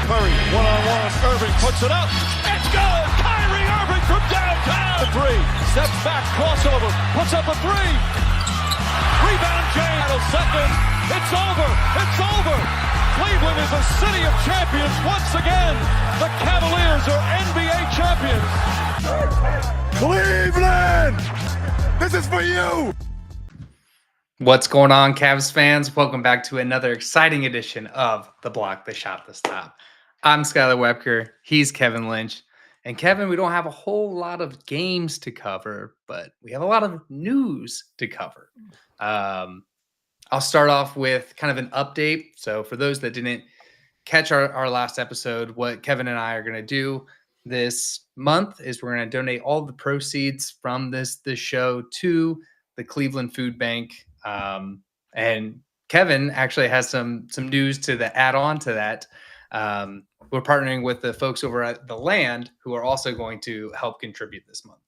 Curry, one-on-one. Irving puts it up. It's good. Kyrie Irving from downtown. The three. Steps back, crossover. Puts up a three. Rebound James. Second. It's over. It's over. Cleveland is a city of champions once again. The Cavaliers are NBA champions. Cleveland! This is for you! What's going on, Cavs fans? Welcome back to another exciting edition of The Block, The Shot, The Stop. I'm Skylar Webker. He's Kevin Lynch. And Kevin, we don't have a whole lot of games to cover, but we have a lot of news to cover. I'll start off with kind of an update. So for those that didn't catch our last episode, what Kevin and I are going to do this month is we're going to donate all the proceeds from this show to the Cleveland Food Bank. And Kevin actually has some news to add on to that. We're partnering with the folks over at The Land who are also going to help contribute this month.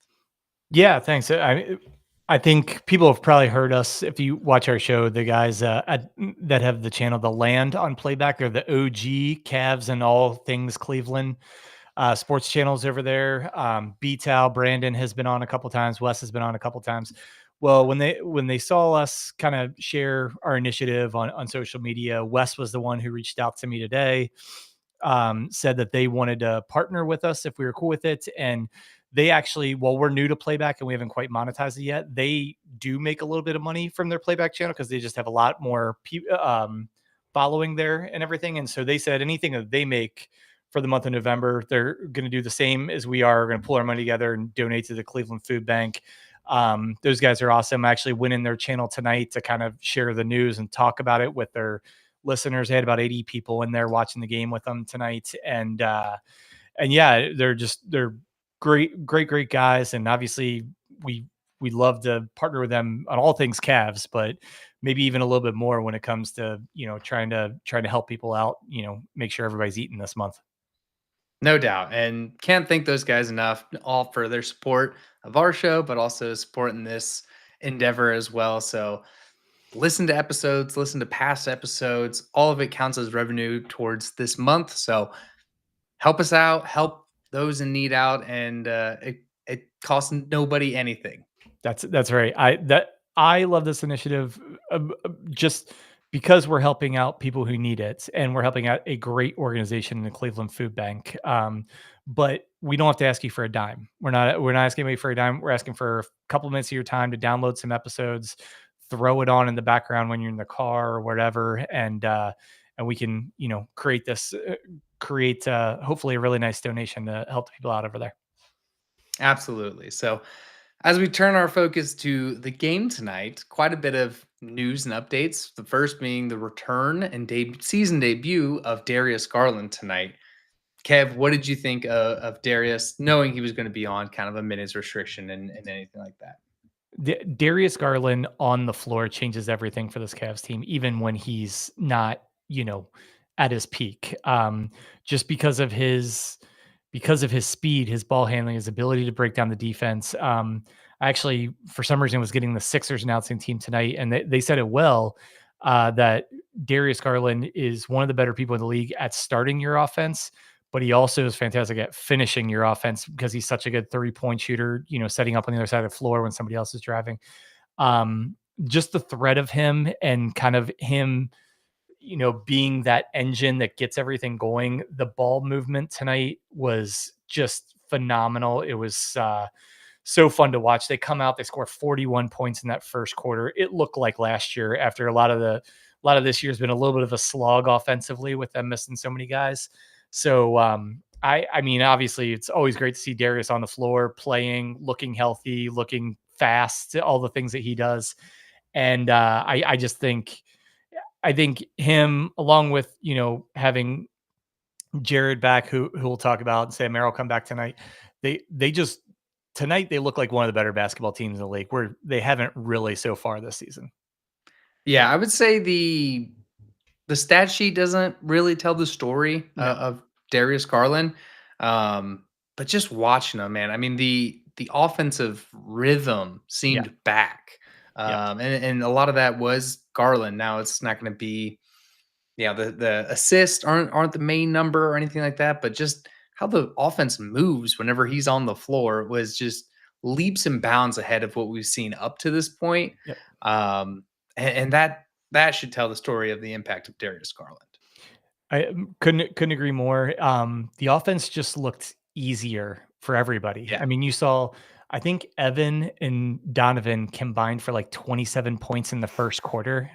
Yeah, thanks. I think people have probably heard us. If you watch our show, the guys that have the channel The Land on playback, they're the OG Cavs and all things Cleveland sports channels over there. B-Tal, Brandon has been on a couple times. Wes has been on a couple times. Well, when they saw us kind of share our initiative on social media, Wes was the one who reached out to me today, said that they wanted to partner with us if we were cool with it. And they actually, while we're new to playback and we haven't quite monetized it yet, they do make a little bit of money from their playback channel because they just have a lot more following there and everything. And so they said anything that they make for the month of November, they're going to do the same as we are. We're going to pull our money together and donate to the Cleveland Food Bank. Those guys are awesome. I actually went in their channel tonight to kind of share the news and talk about it with their listeners. They had about 80 people in there watching the game with them tonight. And yeah, they're great guys. And obviously we love to partner with them on all things Cavs, but maybe even a little bit more when it comes to, trying to help people out, make sure everybody's eating this month. No doubt. And can't thank those guys enough, all for their support of our show, but also supporting this endeavor as well. So listen to episodes, listen to past episodes. All of it counts as revenue towards this month. So help us out, help those in need out. And it costs nobody anything. That's right. I love this initiative just because we're helping out people who need it, and we're helping out a great organization in the Cleveland Food Bank. But we don't have to ask you for a dime. We're not asking anybody for a dime. We're asking for a couple minutes of your time to download some episodes, throw it on in the background when you're in the car or whatever, and we can create hopefully a really nice donation to help people out over there. Absolutely. So as we turn our focus to the game tonight, quite a bit of news and updates. The first being the return and season debut of Darius Garland tonight. Kev, what did you think of Darius, knowing he was going to be on kind of a minutes restriction and anything like that? Darius Garland on the floor changes everything for this Cavs team, even when he's not, at his peak. Just because of his speed, his ball handling, his ability to break down the defense. I actually, for some reason, was getting the Sixers announcing team tonight, and they said it well, that Darius Garland is one of the better people in the league at starting your offense, but he also is fantastic at finishing your offense because he's such a good 3-point shooter, setting up on the other side of the floor when somebody else is driving. Just the threat of him and kind of him, being that engine that gets everything going. The ball movement tonight was just phenomenal. It was so fun to watch. They come out, they score 41 points in that first quarter. It looked like last year after a lot of this year has been a little bit of a slog offensively with them missing so many guys. So I mean, obviously it's always great to see Darius on the floor playing, looking healthy, looking fast, all the things that he does. And I think him, along with, having Jared back, who we'll talk about, and Sam Merrill come back tonight. Tonight they look like one of the better basketball teams in the league, where they haven't really so far this season. Yeah, I would say the stat sheet doesn't really tell the story of Darius Garland. But just watching him, man, I mean, the offensive rhythm seemed back. And a lot of that was Garland. Now it's not going to be Yeah, the assists aren't the main number or anything like that, but just how the offense moves whenever he's on the floor was just leaps and bounds ahead of what we've seen up to this point. Yep. And that should tell the story of the impact of Darius Garland. I couldn't agree more. The offense just looked easier for everybody. Yeah. I mean, you saw, I think Evan and Donovan combined for like 27 points in the first quarter.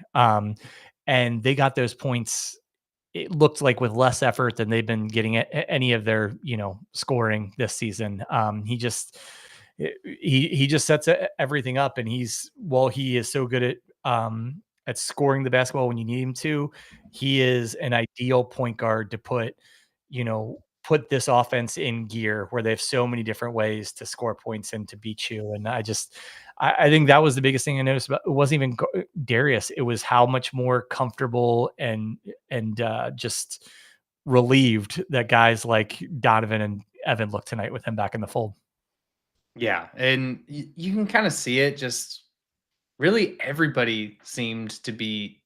And they got those points, it looked like, with less effort than they've been getting at any of their, scoring this season. He just sets everything up, and he is so good at scoring the basketball when you need him to. He is an ideal point guard to put this offense in gear where they have so many different ways to score points and to beat you. And I think that was the biggest thing I noticed about it. Wasn't even Darius. It was how much more comfortable and just relieved that guys like Donovan and Evan looked tonight with him back in the fold. Yeah, and you can kind of see it. Just really, everybody seemed to be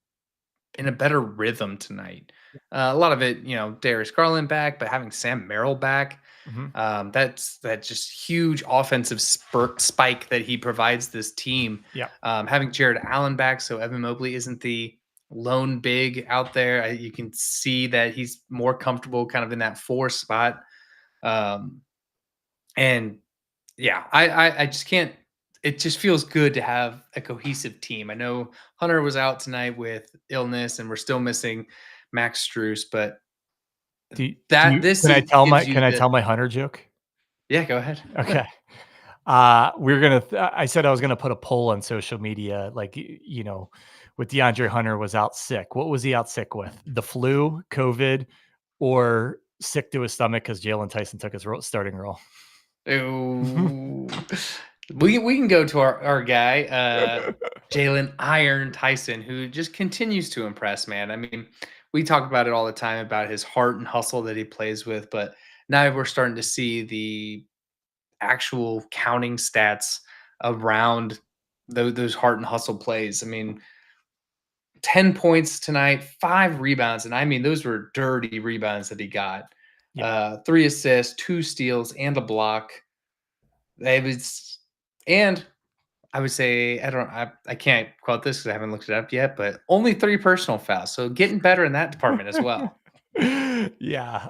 in a better rhythm tonight. A lot of it, Darius Garland back, but having Sam Merrill back, Mhm. that just huge offensive spike that he provides this team. Yeah. Having Jared Allen back, so Evan Mobley isn't the lone big out there. You can see that he's more comfortable kind of in that 4 spot. Um, and yeah, I just can't. It just feels good to have a cohesive team. I know Hunter was out tonight with illness, and we're still missing Max Struess, but this Can I tell my gives you the. Hunter joke? Yeah, go ahead. Okay. I said I was gonna put a poll on social media, like, with DeAndre Hunter was out sick. What was he out sick with? The flu, COVID, or sick to his stomach because Jalen Tyson took his starting role? Ooh. We can go to our guy, Jalen Iron Tyson, who just continues to impress, man. I mean, we talk about it all the time about his heart and hustle that he plays with, but now we're starting to see the actual counting stats around those heart and hustle plays. I mean, 10 points tonight, 5 rebounds, and I mean those were dirty rebounds that he got. Yeah. 3 assists, 2 steals, and a block. It was, and I would say I can't quote this because I haven't looked it up yet, but only 3 personal fouls. So getting better in that department as well. Yeah.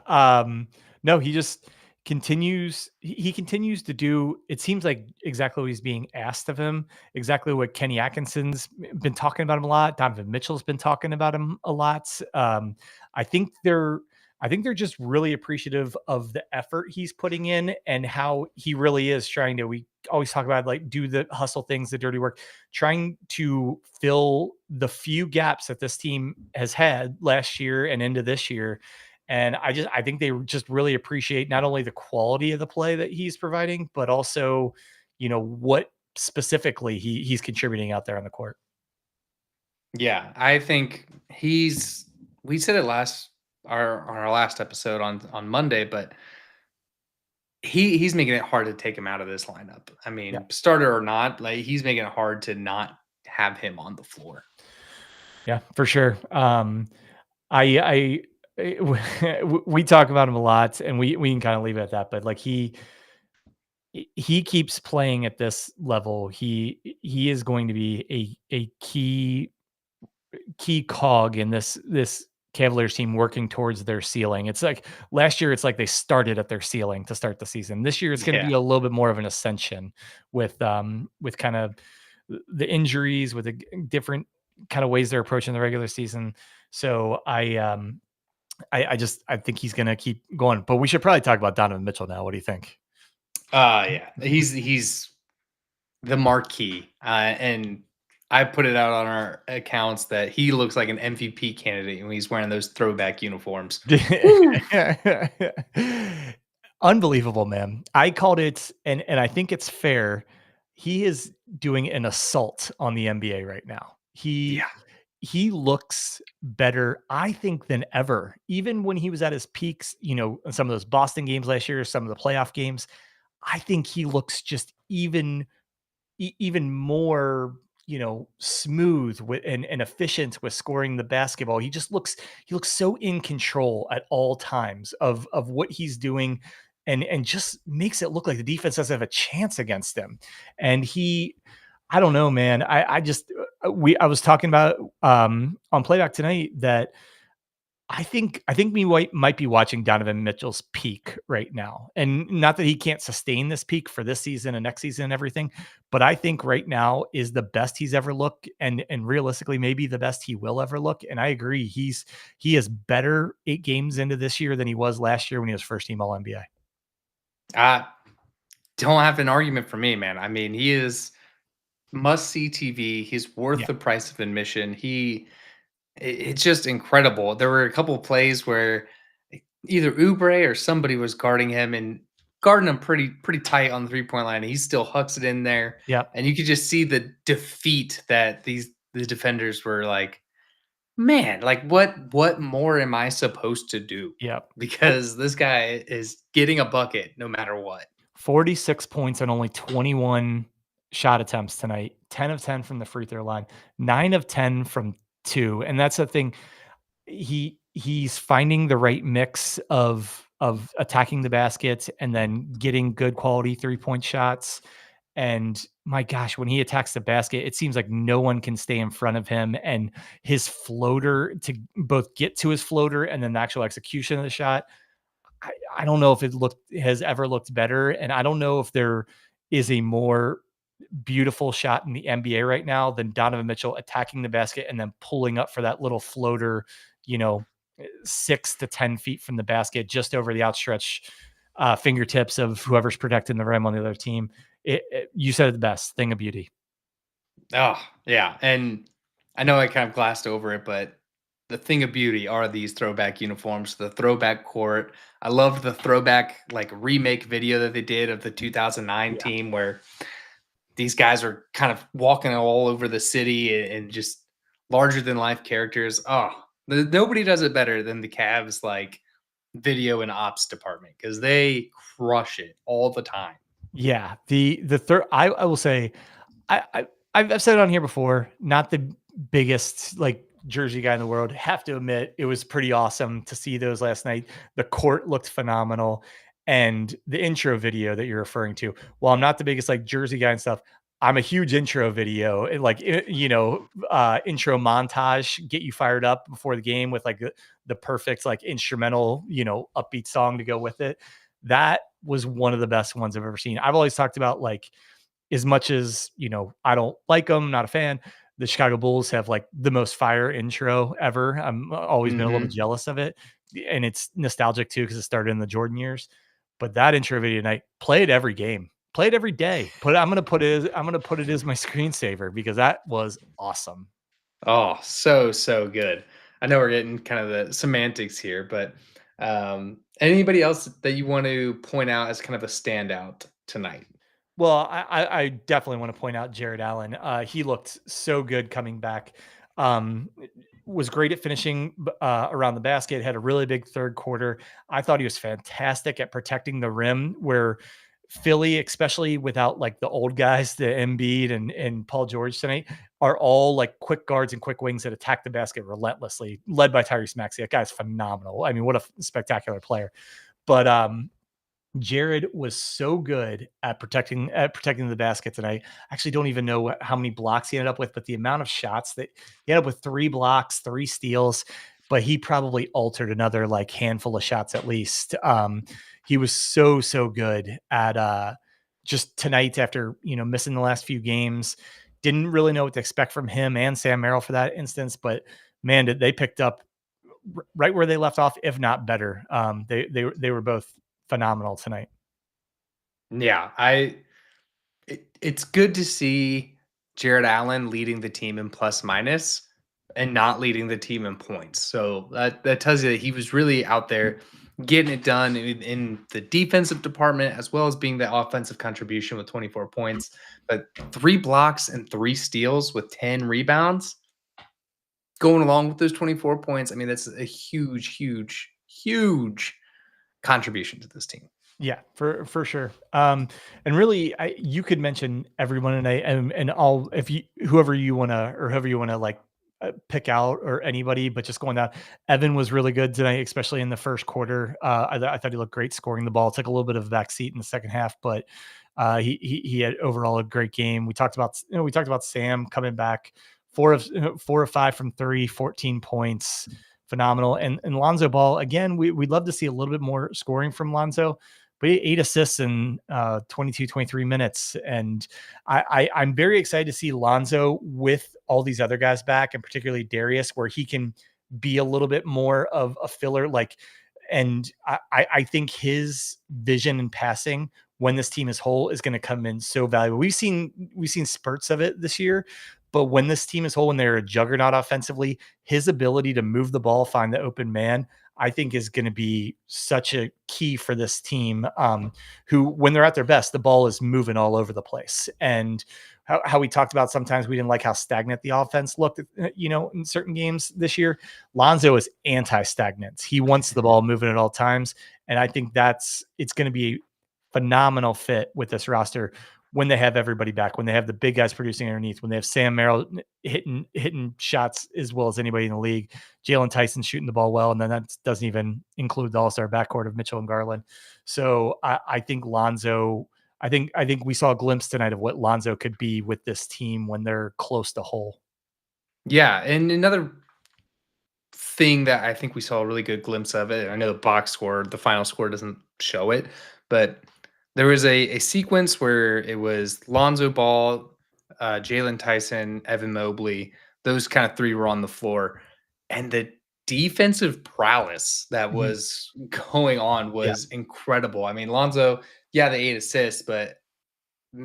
No, he just continues. He continues to do. It seems like exactly what he's being asked of him. Exactly what Kenny Atkinson's been talking about him a lot. Donovan Mitchell's been talking about him a lot. I think they're. I think they're just really appreciative of the effort he's putting in and how he really is trying to. We always talk about, like, do the hustle things, the dirty work, trying to fill the few gaps that this team has had last year and into this year. And I think they just really appreciate not only the quality of the play that he's providing, but also, what specifically he's contributing out there on the court. Yeah, I think we said it our last episode on Monday, but he's making it hard to take him out of this lineup. I mean, Yeah. starter or not, like, he's making it hard to not have him on the floor. Yeah, for sure. We talk about him a lot, and we can kind of leave it at that. But, like, he keeps playing at this level. He is going to be a key cog in this Cavaliers team working towards their ceiling. It's like last year, it's like they started at their ceiling to start the season. This year, it's going to be a little bit more of an ascension with kind of the injuries, with the different kind of ways they're approaching the regular season. So I think he's going to keep going. But we should probably talk about Donovan Mitchell now. What do you think? Yeah, he's the marquee, and I put it out on our accounts that he looks like an MVP candidate when he's wearing those throwback uniforms. Unbelievable, man. I called it, and I think it's fair. He is doing an assault on the NBA right now. He looks better, I think, than ever. Even when he was at his peaks, some of those Boston games last year, some of the playoff games, I think he looks just even more smooth and efficient with scoring the basketball. He looks so in control at all times of what he's doing, and just makes it look like the defense doesn't have a chance against him. And I don't know, man. I was talking about on playback tonight that I think we might be watching Donovan Mitchell's peak right now. And not that he can't sustain this peak for this season and next season and everything, but I think right now is the best he's ever looked, and realistically maybe the best he will ever look. And I agree, he is better 8 games into this year than he was last year when he was first team All NBA. Don't have an argument for me, man. I mean, he is must see TV. He's worth Yeah. the price of admission. It's just incredible. There were a couple of plays where either Oubre or somebody was guarding him and guarding him pretty tight on the 3-point line. And he still hucks it in there, Yep. and you could just see the defeat that the defenders were like, man, like what more am I supposed to do? Yep. Because this guy is getting a bucket no matter what. 46 points on only 21 shot attempts tonight, 10 of 10 from the free throw line, 9 of 10 from 2. And that's the thing. He's finding the right mix of attacking the basket and then getting good quality 3-point shots. And my gosh, when he attacks the basket, it seems like no one can stay in front of him. And his floater, to both get to his floater and then the actual execution of the shot, I don't know if has ever looked better. And I don't know if there is a more beautiful shot in the NBA right now than Donovan Mitchell attacking the basket and then pulling up for that little floater, you know, 6 to 10 feet from the basket, just over the outstretched fingertips of whoever's protecting the rim on the other team. You said it the best, thing of beauty. Oh, yeah. And I know I kind of glassed over it, but the thing of beauty are these throwback uniforms, the throwback court. I loved the throwback like remake video that they did of the 2009 team where these guys are kind of walking all over the city and just larger than life characters. Oh, nobody does it better than the Cavs like video and ops department, because they crush it all the time. Yeah, the third, I will say, I've said it on here before, not the biggest like jersey guy in the world. Have to admit, it was pretty awesome to see those last night. The court looked phenomenal, and the intro video that you're referring to. While I'm not the biggest like jersey guy and stuff, I'm a huge intro video, intro montage, get you fired up before the game with like the perfect like instrumental, upbeat song to go with it. That was one of the best ones I've ever seen. I've always talked about, like, as much as, I don't like them, not a fan, the Chicago Bulls have like the most fire intro ever. I'm always been a little bit jealous of it. And it's nostalgic too, because it started in the Jordan years. But that intro video night, play it every game, play it every day. I'm gonna put it as my screensaver because that was awesome. Oh, so good. I know we're getting kind of the semantics here, but anybody else that you want to point out as kind of a standout tonight? Well, I definitely want to point out Jared Allen. He looked so good coming back. Was great at finishing around the basket. Had a really big third quarter. I thought he was fantastic at protecting the rim, where Philly, especially without like the old guys, the Embiid and Paul George tonight, are all like quick guards and quick wings that attack the basket relentlessly, led by Tyrese Maxey. That guy's phenomenal. I mean, what a spectacular player. But Jared was so good at protecting the basket tonight. I actually don't even know how many blocks he ended up with, but the amount of shots that he ended up with: 3 blocks, 3 steals, but he probably altered another like handful of shots at least. He was so good at just tonight after, missing the last few games. Didn't really know what to expect from him and Sam Merrill for that instance, but man, did they picked up right where they left off, if not better. They were both phenomenal tonight. Yeah, it's good to see Jared Allen leading the team in plus minus and not leading the team in points. So that tells you that he was really out there getting it done in the defensive department, as well as being the offensive contribution with 24 points, but 3 blocks and 3 steals with 10 rebounds going along with those 24 points. I mean, that's a huge contribution to this team. Yeah, for sure. And really, you could mention everyone tonight, and all if you whoever you wanna like pick out or anybody, but just going down. Evan was really good tonight, especially in the first quarter. I thought he looked great scoring the ball. Took a little bit of a back seat in the second half, but he had overall a great game. We talked about Sam coming back 4 of 5 from three, 14 points, phenomenal. And Lonzo Ball again. We'd love to see a little bit more scoring from Lonzo, but 8 assists in 22, 23 minutes. And I'm very excited to see Lonzo with all these other guys back, and particularly Darius, where he can be a little bit more of a filler. And I think his vision and passing when this team is whole is going to come in so valuable. We've seen spurts of it this year, but when this team is whole, when they're a juggernaut offensively, his ability to move the ball, find the open man, I think is going to be such a key for this team, who, when they're at their best, the ball is moving all over the place. And how we talked about sometimes we didn't like how stagnant the offense looked, in certain games this year. Lonzo is anti-stagnant. He wants the ball moving at all times. And I think it's going to be a phenomenal fit with this roster when they have everybody back, when they have the big guys producing underneath, when they have Sam Merrill hitting shots as well as anybody in the league, Jalen Tyson shooting the ball well, and then that doesn't even include the all-star backcourt of Mitchell and Garland. So I think Lonzo, I think we saw a glimpse tonight of what Lonzo could be with this team when they're close to whole. Yeah, and another thing that I think we saw a really good glimpse of it. I know the final score doesn't show it, but there was a sequence where it was Lonzo Ball, Jalen Tyson, Evan Mobley. Those kind of three were on the floor, and the defensive prowess that Mhm. was going on was incredible. I mean, Lonzo, yeah, the 8 assists, but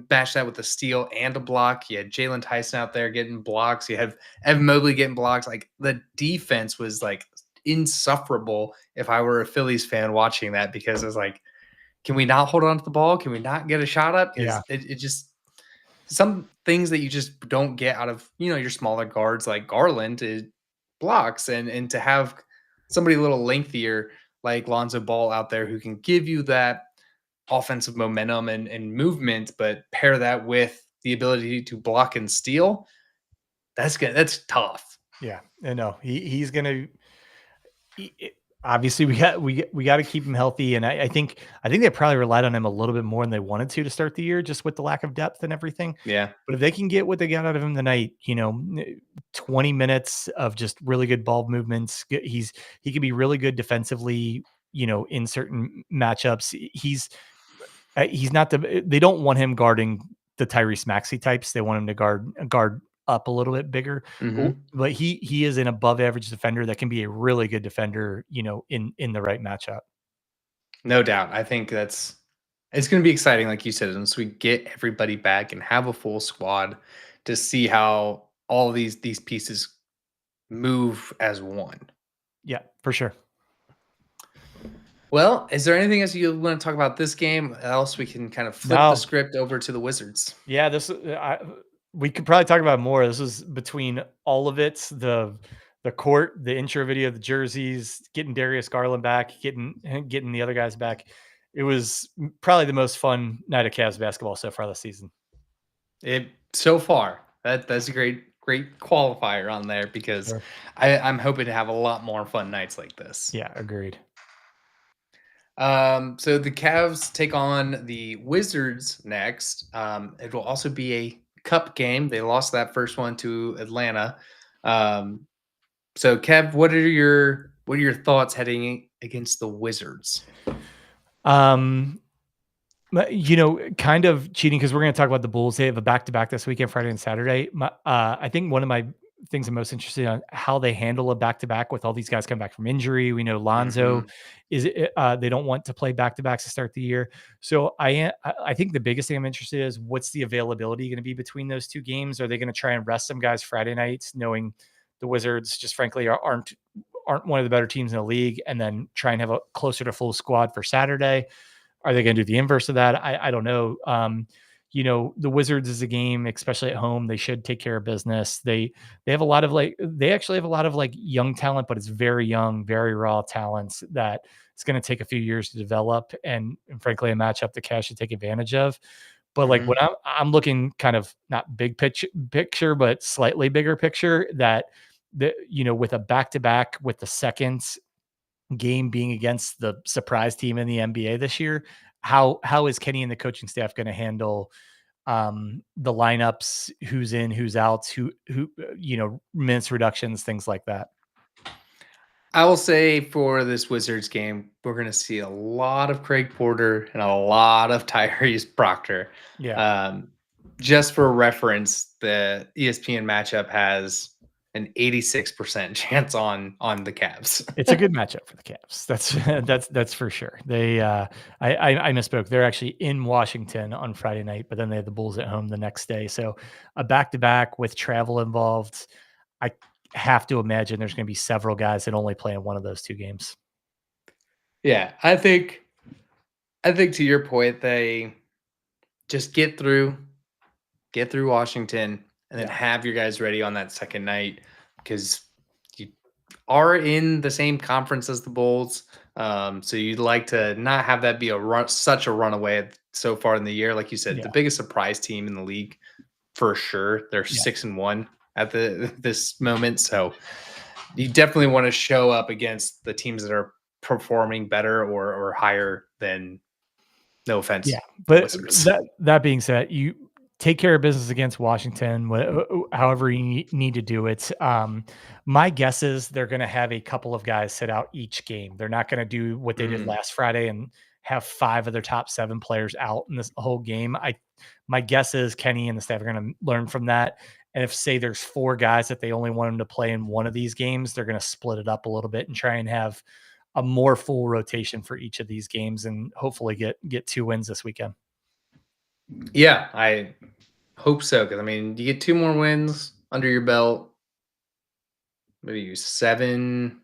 match that with a steal and a block. You had Jalen Tyson out there getting blocks. You have Evan Mobley getting blocks. Like, the defense was like insufferable if I were a Phillies fan watching that, because it was like, can we not hold on to the ball? Can we not get a shot up? Yeah. Because it just, some things that you just don't get out of, your smaller guards like Garland is blocks, and to have somebody a little lengthier like Lonzo Ball out there who can give you that offensive momentum and movement, but pair that with the ability to block and steal, that's tough. Yeah, I know he's gonna. Obviously, we got to keep him healthy, and I think they probably relied on him a little bit more than they wanted to start the year, just with the lack of depth and everything. Yeah. But if they can get what they got out of him tonight, 20 minutes of just really good ball movements, he could be really good defensively, in certain matchups. He's not they don't want him guarding the Tyrese Maxey types. They want him to guard up a little bit bigger. Mhm. But he is an above average defender that can be a really good defender, in the right matchup. No doubt. I think it's going to be exciting, like you said, once we get everybody back and have a full squad, to see how all these pieces move as one. Yeah, for sure. Well, is there anything else you want to talk about this game? Else we can kind of flip No. the script over to the Wizards. Yeah, we could probably talk about more. This was between all of it, the court, the intro video, the jerseys, getting Darius Garland back, getting the other guys back. It was probably the most fun night of Cavs basketball so far this season. It so far, that's a great qualifier on there, because Sure. I'm hoping to have a lot more fun nights like this. Yeah, agreed. So the Cavs take on the Wizards next. It will also be a cup game. They lost that first one to Atlanta. So Kev, what are your thoughts heading against the Wizards? Kind of cheating, because we're going to talk about the Bulls. They have a back-to-back this weekend, Friday and Saturday. I think one of my things I'm most interested in how they handle a back-to-back with all these guys coming back from injury. We know Lonzo they don't want to play back-to-backs to start the year. So I think the biggest thing I'm interested in is what's the availability going to be between those two games? Are they going to try and rest some guys Friday nights, knowing the Wizards just frankly aren't one of the better teams in the league, and then try and have a closer to full squad for Saturday? Are they going to do the inverse of that? I don't know. the Wizards is a game, especially at home. They should take care of business. They have a lot of they actually have a lot of young talent, but it's very young, very raw talents that it's going to take a few years to develop, and frankly, a matchup the Cavs should take advantage of. But when I'm looking kind of not big picture, but slightly bigger picture, that with a back-to-back with the second game being against the surprise team in the NBA this year, how is Kenny and the coaching staff going to handle the lineups, who's in, who's out, who minutes reductions, things like that? I will say for this Wizards game, we're going to see a lot of Craig Porter and a lot of Tyrese Proctor. Yeah. Just for reference, the ESPN matchup has an 86% chance on the Cavs. It's a good matchup for the Cavs. That's for sure. They I misspoke. They're actually in Washington on Friday night, but then they have the Bulls at home the next day. So a back-to-back with travel involved. I have to imagine there's going to be several guys that only play in one of those two games. Yeah, I think to your point, they just get through Washington and then have your guys ready on that second night, because you are in the same conference as the Bulls. So you'd like to not have that be such a runaway so far in the year. Like you said, the biggest surprise team in the league for sure. They're 6-1 at this moment. So you definitely want to show up against the teams that are performing better or higher than, no offense. Yeah. But that being said, you take care of business against Washington, however you need to do it. My guess is they're going to have a couple of guys sit out each game. They're not going to do what they did last Friday and have 5 of their top 7 players out in this whole game. My guess is Kenny and the staff are going to learn from that. And if, say, there's 4 guys that they only want them to play in one of these games, they're going to split it up a little bit and try and have a more full rotation for each of these games, and hopefully get 2 wins this weekend. Yeah, I hope so, because you get 2 more wins under your belt. Maybe 7,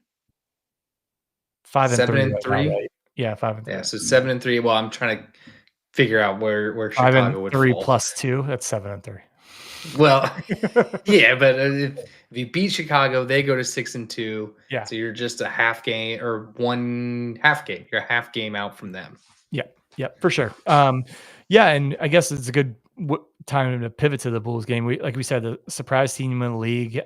5-3. 3. Right? Yeah, 5-3. Yeah, so 7-3. Well, I'm trying to figure out where 5 Chicago would 3 fall. plus 2. That's 7-3. Well, yeah, but if you beat Chicago, they go to 6-2. Yeah. So you're just a half game or 1 half game. You're a half game out from them. Yeah, for sure. Yeah, and I guess it's a good time to pivot to the Bulls game. Like we said, the surprise team in the league.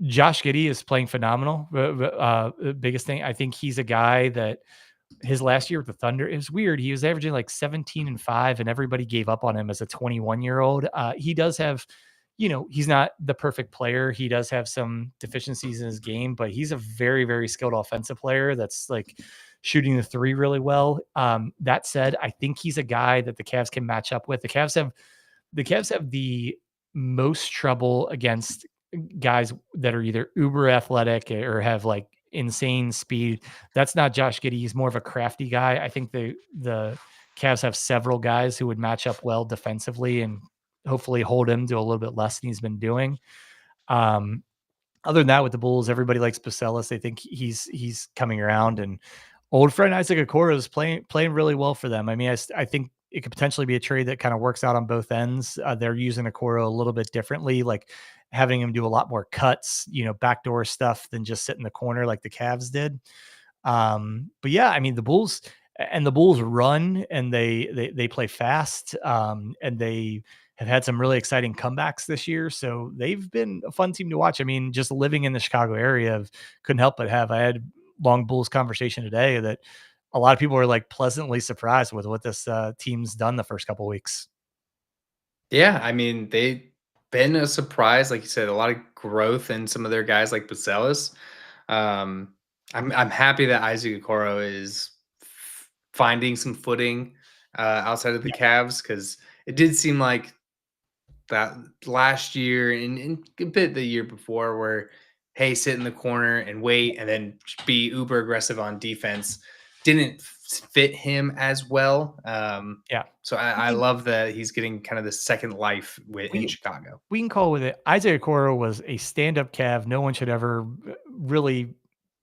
Josh Giddey is playing phenomenal. The biggest thing, I think he's a guy that his last year with the Thunder, it was weird. He was averaging 17-5, and everybody gave up on him as a 21-year-old. He does have, he's not the perfect player. He does have some deficiencies in his game, but he's a very, very skilled offensive player that's shooting the 3 really well. That said, I think he's a guy that the Cavs can match up with. The Cavs have the most trouble against guys that are either uber athletic or have insane speed. That's not Josh Giddey. He's more of a crafty guy. I think the Cavs have several guys who would match up well defensively and hopefully hold him to a little bit less than he's been doing. Other than that, with the Bulls, everybody likes Bacelis. They think he's coming around, and old friend Isaac Okoro is playing really well for them. I think it could potentially be a trade that kind of works out on both ends. They're using Okoro a little bit differently, having him do a lot more cuts, backdoor stuff than just sit in the corner like the Cavs did. But yeah, the Bulls run, and they play fast, and they have had some really exciting comebacks this year. So they've been a fun team to watch. Just living in the Chicago area, couldn't help but I had long Bulls conversation today that a lot of people are pleasantly surprised with what this team's done the first couple of weeks. Yeah, they've been a surprise, like you said, a lot of growth in some of their guys like Bacelis. I'm happy that Isaac Okoro is finding some footing outside of the Cavs, because it did seem like that last year and a bit the year before, where hey, sit in the corner and wait and then be uber aggressive on defense didn't fit him as well. So I love that he's getting kind of the second life in Chicago. We can call with it. Isaac Okoro was a stand-up Cav. No one should ever really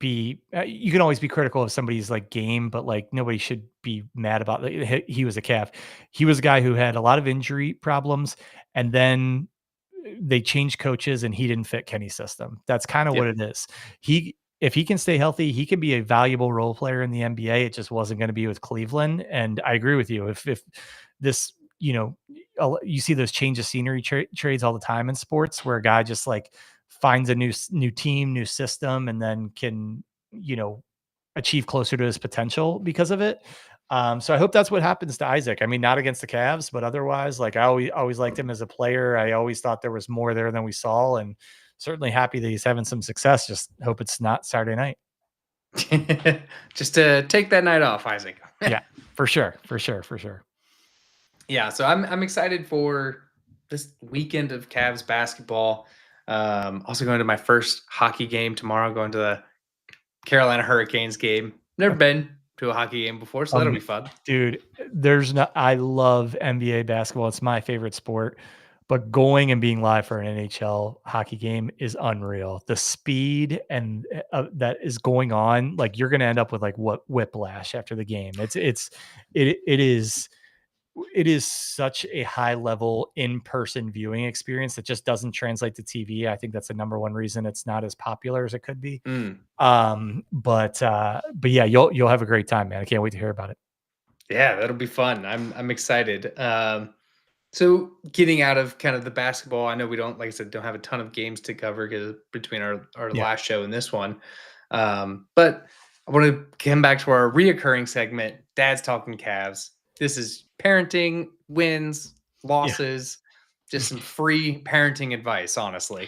be you can always be critical of somebody's like game, but like nobody should be mad about he was a calf. He was a guy who had a lot of injury problems, and then they changed coaches and he didn't fit Kenny's system. That's kind of Yep. what it is. If he can stay healthy, he can be a valuable role player in the NBA. It just wasn't going to be with Cleveland. And I agree with you. If this, you see those change of scenery trades all the time in sports where a guy just like finds a new team, new system, and then can, achieve closer to his potential because of it. So I hope that's what happens to Isaac. I mean, not against the Cavs, but otherwise, like I always liked him as a player. I always thought there was more there than we saw, and certainly happy that he's having some success. Just hope it's not Saturday night. Just to take that night off, Isaac. Yeah, for sure. Yeah, so I'm excited for this weekend of Cavs basketball. Also going to my first hockey game tomorrow, going to the Carolina Hurricanes game. Never been to a hockey game before, so that'll be fun. Dude, I love NBA basketball. It's my favorite sport. But going and being live for an NHL hockey game is unreal. The speed and that is going on, like you're going to end up with like whiplash after the game. It is such a high level in-person viewing experience that just doesn't translate to TV. I think that's the number one reason it's not as popular as it could be. But yeah, you'll have a great time, man. I can't wait to hear about it. Yeah, that'll be fun. I'm excited. So getting out of kind of the basketball, I know we don't, like I said, don't have a ton of games to cover between our last show and this one. But I want to come back to our reoccurring segment, Dad's Talking Cavs. This is parenting, wins, losses, just some free parenting advice, honestly.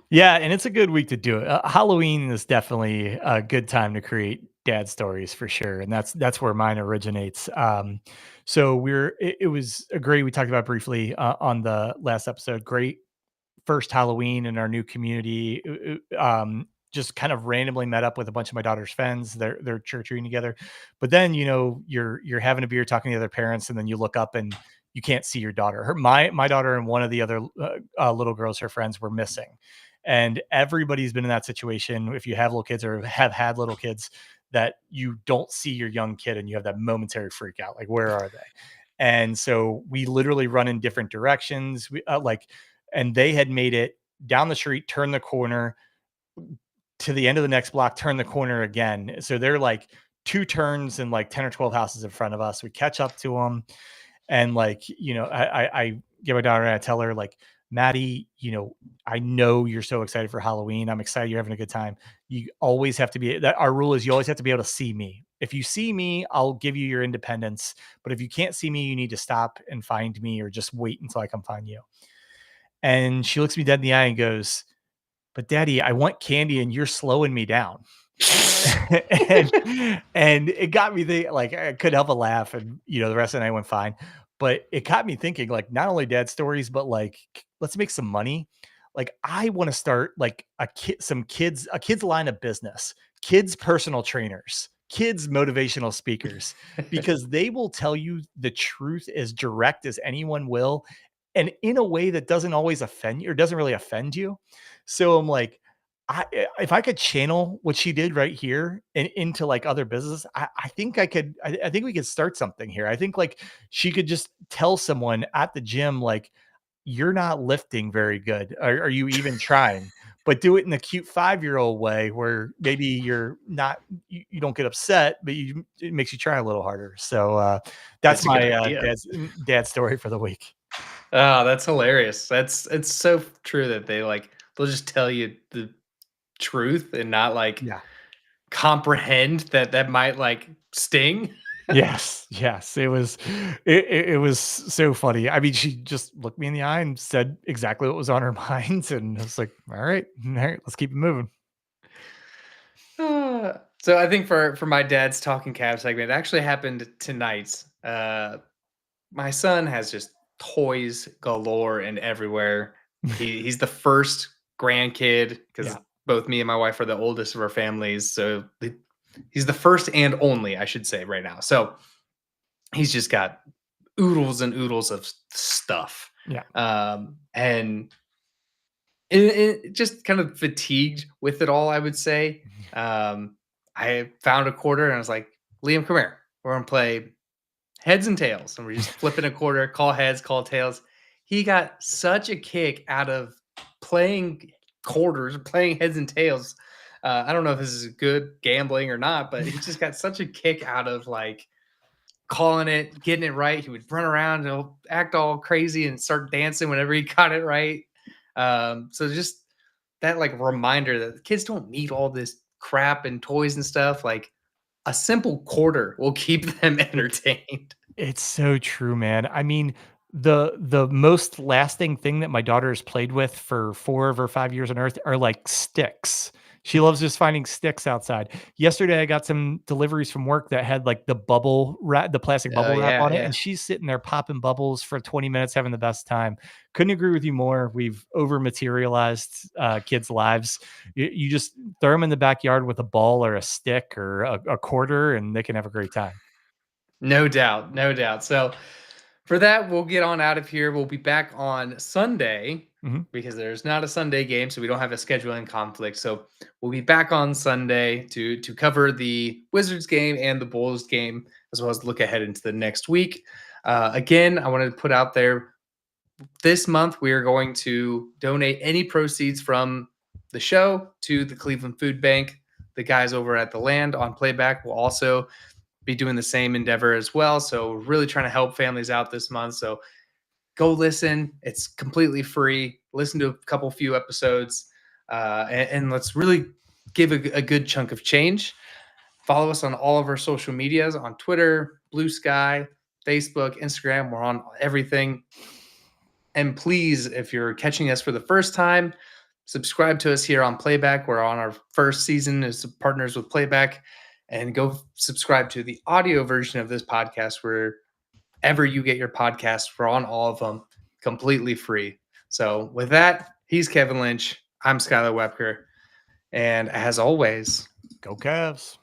Yeah, and it's a good week to do it. Halloween is definitely a good time to create dad stories for sure, and that's where mine originates. So it was a great. We talked about briefly on the last episode. Great first Halloween in our new community. Just kind of randomly met up with a bunch of my daughter's friends. They're church reading together, but then you're having a beer, talking to the other parents, and then you look up and you can't see your daughter. My daughter and one of the other little girls, her friends, were missing. And everybody's been in that situation. If you have little kids or have had little kids, that you don't see your young kid and you have that momentary freak out, like, where are they? And so we literally run in different directions. And they had made it down the street, turn the corner to the end of the next block, turn the corner again. So they're like 2 turns and like 10 or 12 houses in front of us. We catch up to them. And I give my daughter and I tell her, like, Maddie, I know you're so excited for Halloween. I'm excited you're having a good time. You always have to be that. Our rule is you always have to be able to see me. If you see me, I'll give you your independence. But if you can't see me, you need to stop and find me, or just wait until I come find you. And she looks me dead in the eye and goes, "But Daddy, I want candy and you're slowing me down." and it got me thinking, like, I couldn't help but laugh, and the rest of the night went fine. But it got me thinking, like, not only dad stories, but like, let's make some money. Like, I want to start like a kids line of business, kids personal trainers, kids motivational speakers, because they will tell you the truth as direct as anyone will, and in a way that doesn't always offend you, or doesn't really offend you. So I'm like, if I could channel what she did right here and into like other business, I think I could. I think we could start something here. I think like she could just tell someone at the gym, like, you're not lifting very good. Are you even trying? But do it in a cute 5-year-old way where maybe you're not, you don't get upset, but it makes you try a little harder. So that's my dad's story for the week. Oh, that's hilarious. It's so true that they'll just tell you the truth and not comprehend that might like sting. Yes. It was so funny. I mean, she just looked me in the eye and said exactly what was on her mind, and I was like, all right, let's keep it moving. So I think for my Dad's Talking Cavs segment, it actually happened tonight. My son has just toys galore and everywhere. He's the first grandkid, because both me and my wife are the oldest of our families. So he's the first and only, I should say, right now. So he's just got oodles and oodles of stuff. Yeah. And just kind of fatigued with it all, I would say. I found a quarter and I was like, Liam, come here. We're going to play heads and tails. And we're just flipping a quarter, call heads, call tails. He got such a kick out of playing quarters, playing heads and tails. I don't know if this is good gambling or not, but he just got such a kick out of like calling it, getting it right. He would run around and act all crazy and start dancing whenever he got it right. So just that like reminder that the kids don't need all this crap and toys and stuff. Like a simple quarter will keep them entertained. It's so true, man. I mean, the most lasting thing that my daughter has played with for 4 of her 5 years on Earth are like sticks. She loves just finding sticks outside. Yesterday, I got some deliveries from work that had like the bubble wrap, the plastic bubble wrap Yeah, on it, yeah. and she's sitting there popping bubbles for 20 minutes, having the best time. Couldn't agree with you more. We've over materialized kids' lives. You just throw them in the backyard with a ball or a stick or a quarter, and they can have a great time. No doubt. No doubt. So for that, we'll get on out of here. We'll be back on Sunday Mhm. because there's not a Sunday game, so we don't have a scheduling conflict. So we'll be back on Sunday to cover the Wizards game and the Bulls game, as well as look ahead into the next week. Again, I wanted to put out there this month we are going to donate any proceeds from the show to the Cleveland Food Bank. The guys over at the Land on Playback will also be doing the same endeavor as well. So we're really trying to help families out this month. So go listen. It's completely free. Listen to a few episodes, and let's really give a good chunk of change. Follow us on all of our social medias on Twitter, Blue Sky, Facebook, Instagram. We're on everything. And please, if you're catching us for the first time, subscribe to us here on Playback. We're on our first season as partners with Playback. And go subscribe to the audio version of this podcast wherever you get your podcasts. We're on all of them completely free. So with that, he's Kevin Lynch. I'm Skylar Webker. And as always, Go Cavs.